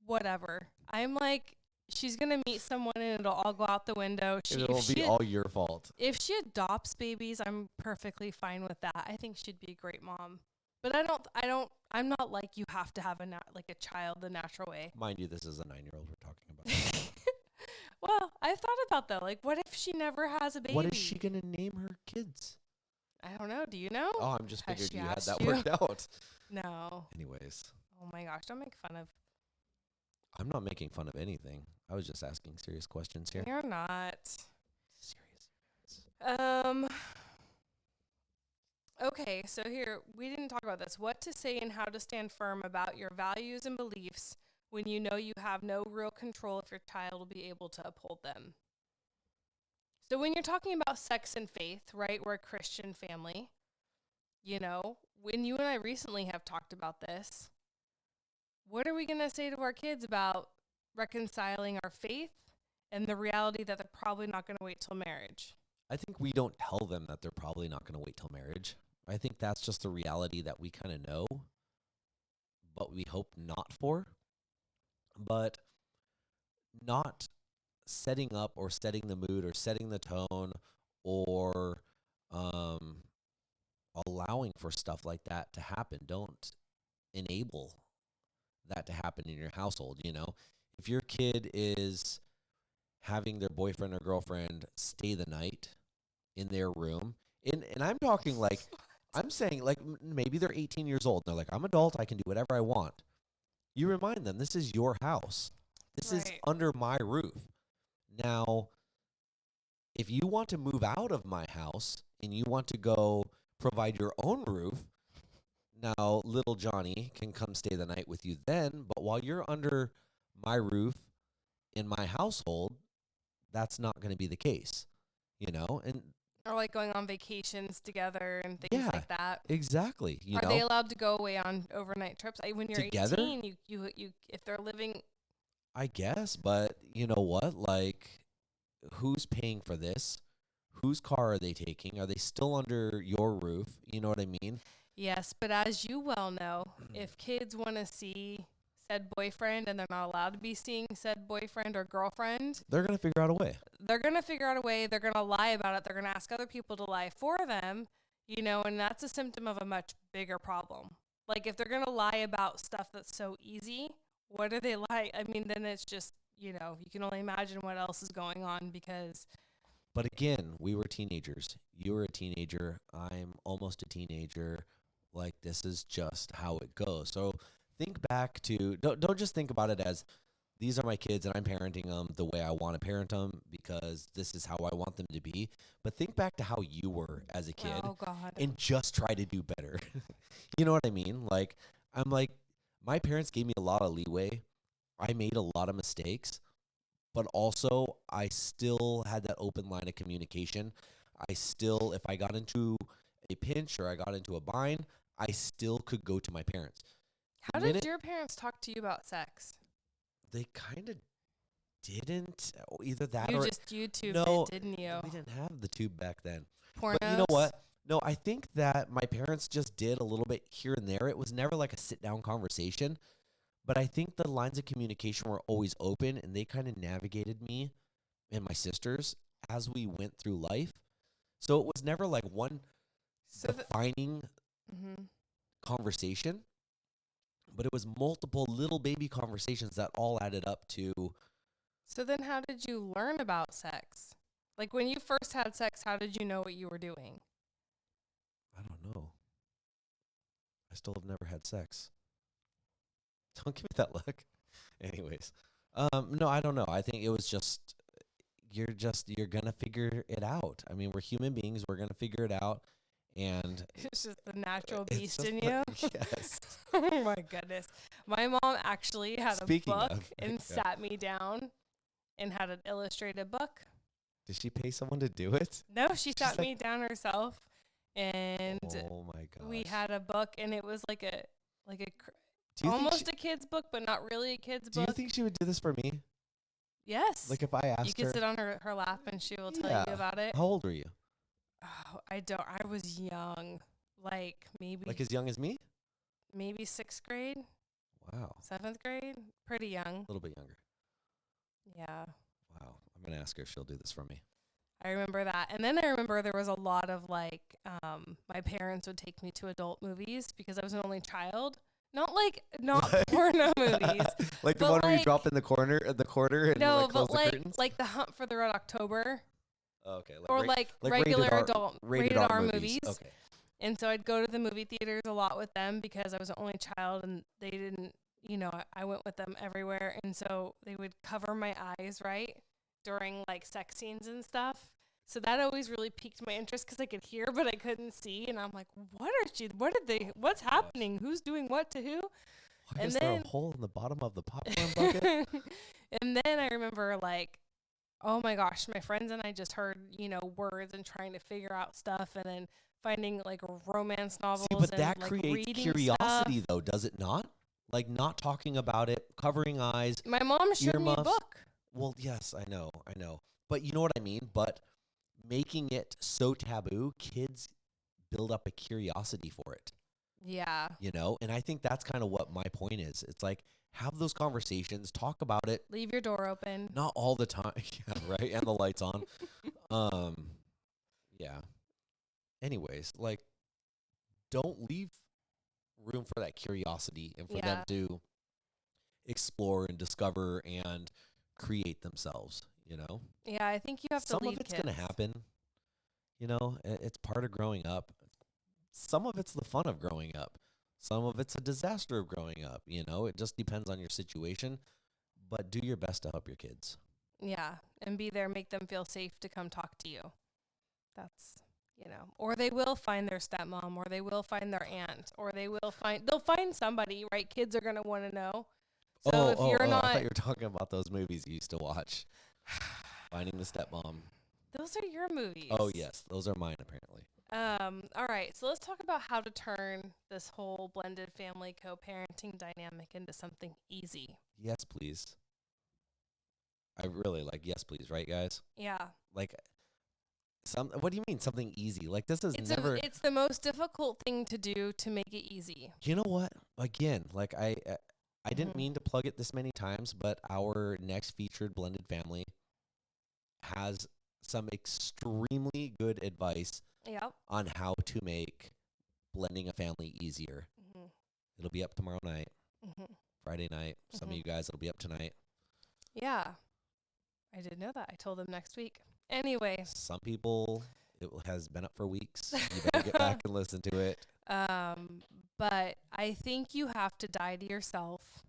whatever. I'm like, she's gonna meet someone and it'll all go out the window. It'll be all your fault. If she adopts babies, I'm perfectly fine with that. I think she'd be a great mom. But I'm not like you have to have a child the natural way. Mind you, this is a 9-year-old we're talking about. Well, I've thought about that. Like, what if she never has a baby? What is she going to name her kids? I don't know. Do you know? Oh, I'm just Has figured she you had asked that you? worked out. No. Anyways. Oh my gosh, don't make fun of. I'm not making fun of anything. I was just asking serious questions here. You're not. Serious. Okay, so here, we didn't talk about this. What to say and how to stand firm about your values and beliefs when you know you have no real control if your child will be able to uphold them. So when you're talking about sex and faith, right, we're a Christian family, when you and I recently have talked about this, what are we going to say to our kids about reconciling our faith and the reality that they're probably not going to wait till marriage? I think we don't tell them that they're probably not going to wait till marriage. I think that's just the reality that we kind of know, but we hope not for. But not setting up or setting the mood or setting the tone or allowing for stuff like that to happen. Don't enable that to happen in your household. If your kid is having their boyfriend or girlfriend stay the night in their room, and I'm talking like, I'm saying like maybe they're 18 years old. And they're like, I'm adult. I can do whatever I want. You remind them, this is your house. This is under my roof. Now, if you want to move out of my house and you want to go provide your own roof, now little Johnny can come stay the night with you then. But while you're under my roof in my household, that's not going to be the case, and or like going on vacations together and things like that. Exactly. Are they allowed to go away on overnight trips? When you're together? 18, you if they're living, I guess, but you know what? Like, who's paying for this? Whose car are they taking? Are they still under your roof? You know what I mean? Yes, but as you well know, if kids want to see said boyfriend and they're not allowed to be seeing said boyfriend or girlfriend, they're going to figure out a way. They're going to lie about it. They're going to ask other people to lie for them, and that's a symptom of a much bigger problem. Like, if they're going to lie about stuff that's so easy, what are they lie? I mean, then it's just, you can only imagine what else is going on because. But again, we were teenagers. You were a teenager. I'm almost a teenager. Like, this is just how it goes. So think back to, don't just think about it as, these are my kids and I'm parenting them the way I want to parent them because this is how I want them to be. But think back to how you were as a kid. Oh, God. And just try to do better. You know what I mean? Like, I'm like, my parents gave me a lot of leeway. I made a lot of mistakes, but also I still had that open line of communication. I still, if I got into a pinch or I got into a bind, I still could go to my parents. How did your parents talk to you about sex? They kind of didn't. Either that you or just YouTubed it, didn't you? We didn't have the tube back then. Pornos? But you know what? No, I think that my parents just did a little bit here and there. It was never like a sit-down conversation. But I think the lines of communication were always open, and they kind of navigated me and my sisters as we went through life. So it was never like one defining conversation. But it was multiple little baby conversations that all added up to. So then how did you learn about sex? Like, when you first had sex, how did you know what you were doing? I don't know. I still have never had sex. Don't give me that look. Anyways. No, I don't know. I think it was just, you're going to figure it out. I mean, we're human beings. We're going to figure it out. And it's just the natural beast in you. Yes. Oh my goodness. My mom actually had a book and sat me down and had an illustrated book. Did she pay someone to do it? No, she sat me down herself, and oh my gosh, we had a book, and it was like a almost a kid's book, but not really a kid's book. Do you think she would do this for me? Yes. Like if I asked her, you could sit on her lap and she will tell you about it. How old were you? Oh, I was young. Like maybe. Like as young as me? Maybe 6th grade. Wow. 7th grade? Pretty young. A little bit younger. Yeah. Wow. I'm going to ask her if she'll do this for me. I remember that. And then I remember there was a lot of like, my parents would take me to adult movies because I was an only child. Not porno movies. Like the but one where you like- drop in the corner and No, like close but the curtains? like The Hunt for the Red October, Oh, okay. or like regular rated R movies. movies. Okay. And so I'd go to the movie theaters a lot with them because I was the only child and they didn't, I went with them everywhere. And so they would cover my eyes, right, during like sex scenes and stuff. So that always really piqued my interest because I could hear, but I couldn't see. And I'm like, what's happening? Who's doing what to who? Why And is there then- a hole in the bottom of the popcorn bucket? And then I remember like, oh my gosh, my friends and I just heard, words and trying to figure out stuff and then finding like romance novels. See, but and, that like, creates reading curiosity, stuff. though, does it not? Like not talking about it, covering eyes. My mom showed me a earmuffs. book. Well, yes, I know. But you know what I mean? But making it so taboo, kids build up a curiosity for it, Yeah. And I think that's kind of what my point is. It's like, have those conversations, talk about it. Leave your door open. Not all the time. Yeah, right? And the lights on. Yeah. Anyways, like, don't leave room for that curiosity and for them to explore and discover and create themselves, Yeah, I think you have to Some leave of it's kids. going to happen. It's part of growing up. Some of it's the fun of growing up. Some of it's a disaster of growing up. It just depends on your situation. But do your best to help your kids. Yeah, and be there, make them feel safe to come talk to you. That's, or they will find their stepmom, or they will find their aunt, or they'll find somebody, right? Kids are going to want to know. So if you're not, I thought you were talking about those movies you used to watch. Finding the Stepmom. those are your movies. Oh, yes. Those are mine, apparently. All right, so let's talk about how to turn this whole blended family co-parenting dynamic into something easy. Yes, please. I really like yes, please, right, guys? Yeah. Like, what do you mean something easy? Like, this is It's never... it's the most difficult thing to do to make it easy. You know what? Again, like, I didn't Mhm. mean to plug it this many times, but our next featured blended family has some extremely good advice Yep. on how to make blending a family easier. Mhm. It'll be up tomorrow night, Mhm. Friday night. Some of Mhm. you guys, it'll be up tonight. Yeah. I didn't know that. I told them next week. Anyway. Some people, it has been up for weeks. You better get back and listen to it. But I think you have to die to yourself.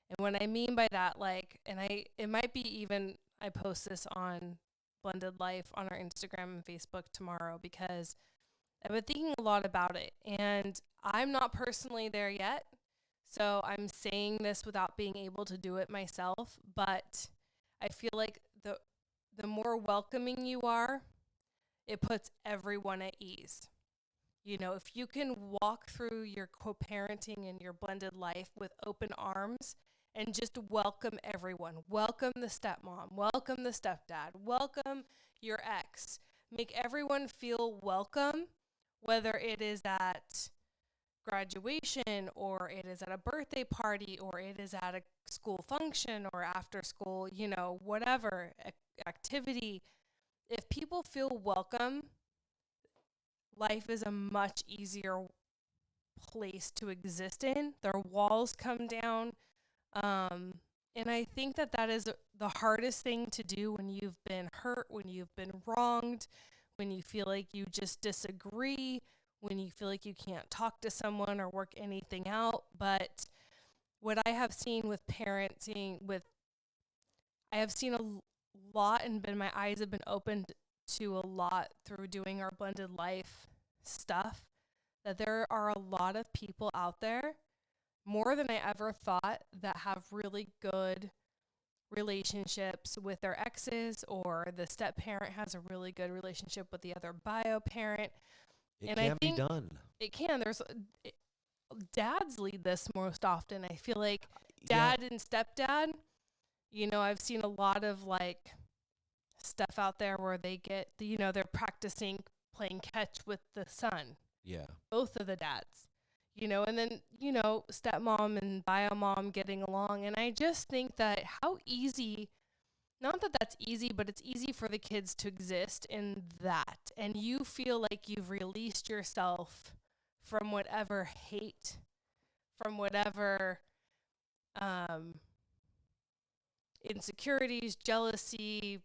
And what I mean by that, it might be even, I post this on Blended Life on our Instagram and Facebook tomorrow because I've been thinking a lot about it and I'm not personally there yet. So I'm saying this without being able to do it myself, but I feel like the more welcoming you are, it puts everyone at ease. If you can walk through your co-parenting and your blended life with open arms and just welcome everyone, welcome the stepmom, welcome the stepdad, welcome your ex, make everyone feel welcome, whether it is at graduation or it is at a birthday party or it is at a school function or after school, whatever activity. If people feel welcome, life is a much easier place to exist in. Their walls come down. And I think that is the hardest thing to do when you've been hurt, when you've been wronged, when you feel like you just disagree, when you feel like you can't talk to someone or work anything out. But what I have seen with parenting, I have seen a lot my eyes have been opened to a lot through doing our blended life stuff, that there are a lot of people out there, more than I ever thought, that have really good relationships with their exes, or the step parent has a really good relationship with the other bio parent. It can be done. It can. Dads lead this most often. I feel like dad and stepdad, I've seen a lot of stuff out there where they get, they're practicing playing catch with the son. Yeah. Both of the dads, and then, stepmom and bio mom getting along. And I just think that how easy not that that's easy, but it's easy for the kids to exist in that. And you feel like you've released yourself from whatever hate, from whatever um, insecurities, jealousy,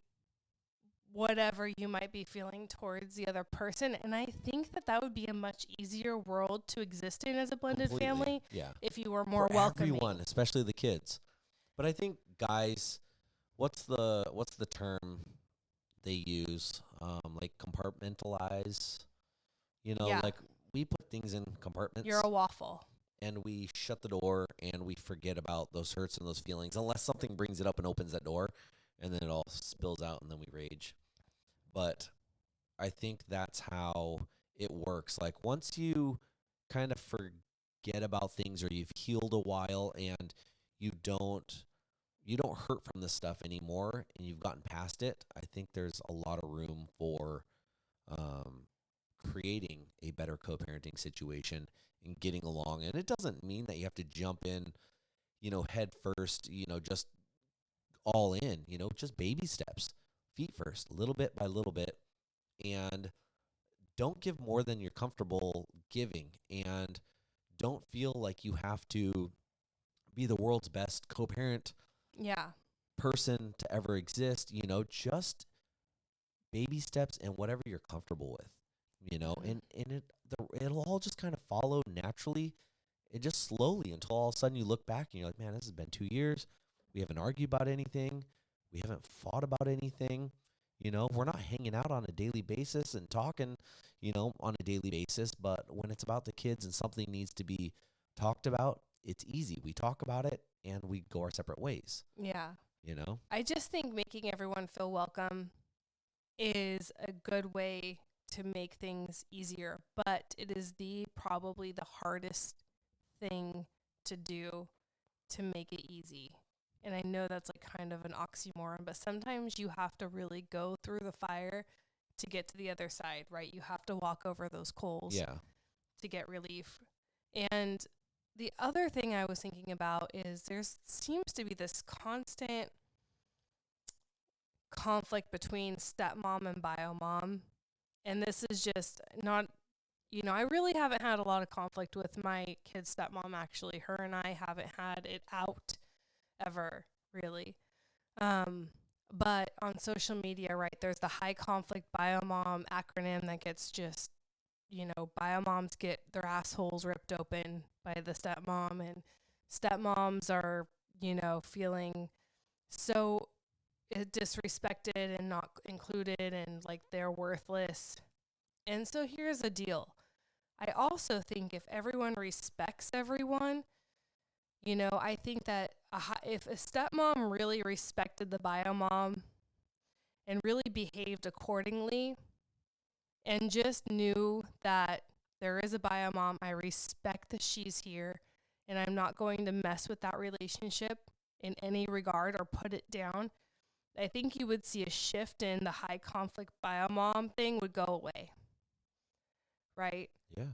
whatever you might be feeling towards the other person. And I think that that would be a much easier world to exist in as a blended Completely. family Yeah. if you were more For welcoming. everyone, especially the kids. But I think guys, what's the term they use? Like compartmentalize. Yeah. Like we put things in compartments You're a waffle. and we shut the door and we forget about those hurts and those feelings unless something brings it up and opens that door, and then it all spills out and then we rage. But I think that's how it works. Like once you kind of forget about things or you've healed a while and you don't hurt from this stuff anymore and you've gotten past it, I think there's a lot of room for um, creating a better co-parenting situation and getting along. And it doesn't mean that you have to jump in, head first, just all in, just baby steps, feet first, little bit by little bit. And don't give more than you're comfortable giving. And don't feel like you have to be the world's best co-parent Yeah. person to ever exist. Just baby steps and whatever you're comfortable with. And it'll all just kind of follow naturally and just slowly until all of a sudden you look back and you're like, man, this has been 2 years. We haven't argued about anything. We haven't fought about anything. We're not hanging out on a daily basis and talking, on a daily basis. But when it's about the kids and something needs to be talked about, it's easy. We talk about it and we go our separate ways. Yeah. You know? I just think making everyone feel welcome is a good way to make things easier, but it is probably the hardest thing to do to make it easy. And I know that's like kind of an oxymoron, but sometimes you have to really go through the fire to get to the other side, right? You have to walk over those coals to get relief. And the other thing I was thinking about is there seems to be this constant conflict between stepmom and biomom. And this is just not, I really haven't had a lot of conflict with my kid's stepmom, actually. Her and I haven't had it out ever, really. But on social media, right, there's the high conflict biomom acronym that gets just, biomoms get their assholes ripped open by the stepmom, and stepmoms are, feeling so disrespected and not included and like they're worthless. And so here's the deal. I also think if everyone respects everyone, I think that if a stepmom really respected the biomom and really behaved accordingly and just knew that there is a biomom, I respect that she's here and I'm not going to mess with that relationship in any regard or put it down, I think you would see a shift in the high conflict biomom thing would go away. Right? Yeah.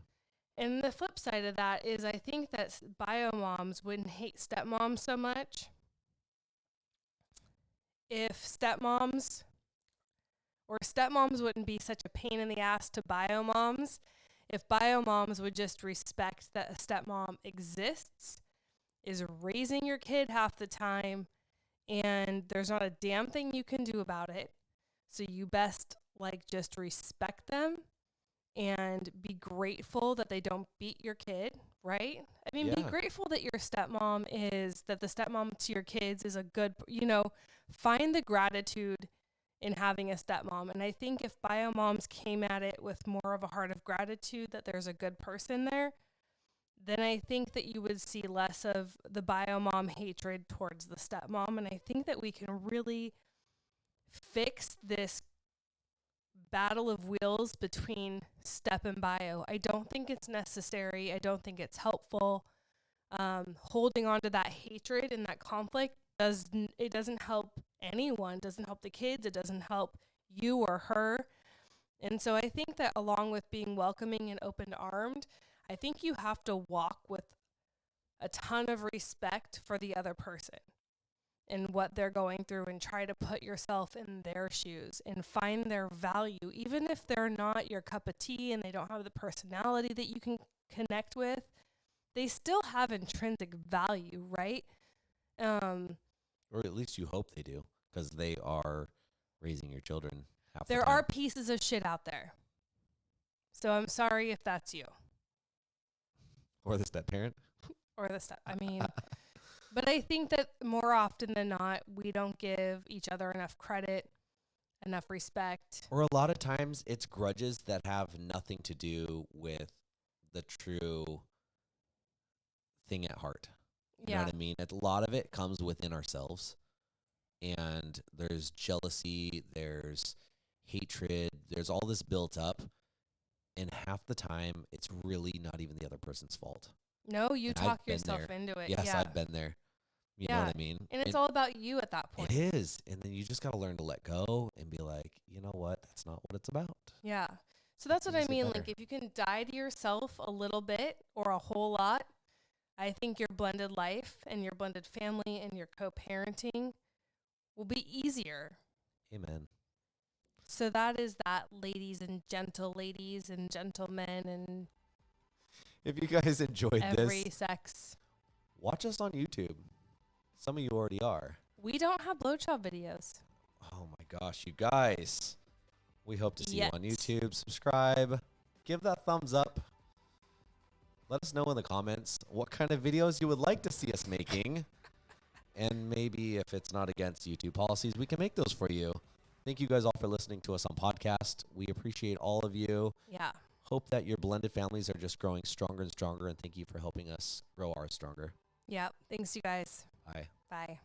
And the flip side of that is I think that biomoms wouldn't hate stepmoms so much if stepmoms wouldn't be such a pain in the ass to biomoms if biomoms would just respect that a stepmom exists, is raising your kid half the time, and there's not a damn thing you can do about it. So you best just respect them and be grateful that they don't beat your kid, right? I mean, be grateful that the stepmom to your kids is a good, find the gratitude in having a stepmom. And I think if biomoms came at it with more of a heart of gratitude that there's a good person there, then I think that you would see less of the biomom hatred towards the stepmom. And I think that we can really fix this battle of wheels between step and bio. I don't think it's necessary. I don't think it's helpful. Holding on to that hatred and that conflict doesn't help anyone. It doesn't help the kids. It doesn't help you or her. And so I think that along with being welcoming and open-armed, I think you have to walk with a ton of respect for the other person. and what they're going through and try to put yourself in their shoes and find their value, even if they're not your cup of tea and they don't have the personality that you can connect with, they still have intrinsic value, right? Or at least you hope they do, because they are raising your children half the There time. are pieces of shit out there. So I'm sorry if that's you Or the step parent. or the stuff. I mean, but I think that more often than not, we don't give each other enough credit, enough respect. Or a lot of times it's grudges that have nothing to do with the true thing at heart. You know Yeah. what I mean? A lot of it comes within ourselves. And there's jealousy, there's hatred, there's all this built up. And half the time, it's really not even the other person's fault. No, you And I've talk been yourself there. into it. Yes, Yeah. I've been there. You know Yeah. what I mean? And it's all about you at that point. It is. And then you just got to learn to let go and be like, you know what? That's not what it's about. Yeah. So that's what I Use it mean. better. Like, if you can die to yourself a little bit or a whole lot, I think your blended life and your blended family and your co-parenting will be easier. Amen. So that is that, ladies and gentlemen and If you guys enjoyed every this, sex. watch us on YouTube. Some of you already are. We don't have blowjob videos. Oh my gosh, you guys. We hope to see you on Yet. YouTube. Subscribe. Give that thumbs up. Let us know in the comments what kind of videos you would like to see us making. And maybe if it's not against YouTube policies, we can make those for you. Thank you guys all for listening to us on podcast. We appreciate all of you. Yeah. Hope that your blended families are just growing stronger and stronger. And thank you for helping us grow ours stronger. Yeah. Thanks, you guys. Bye. Bye.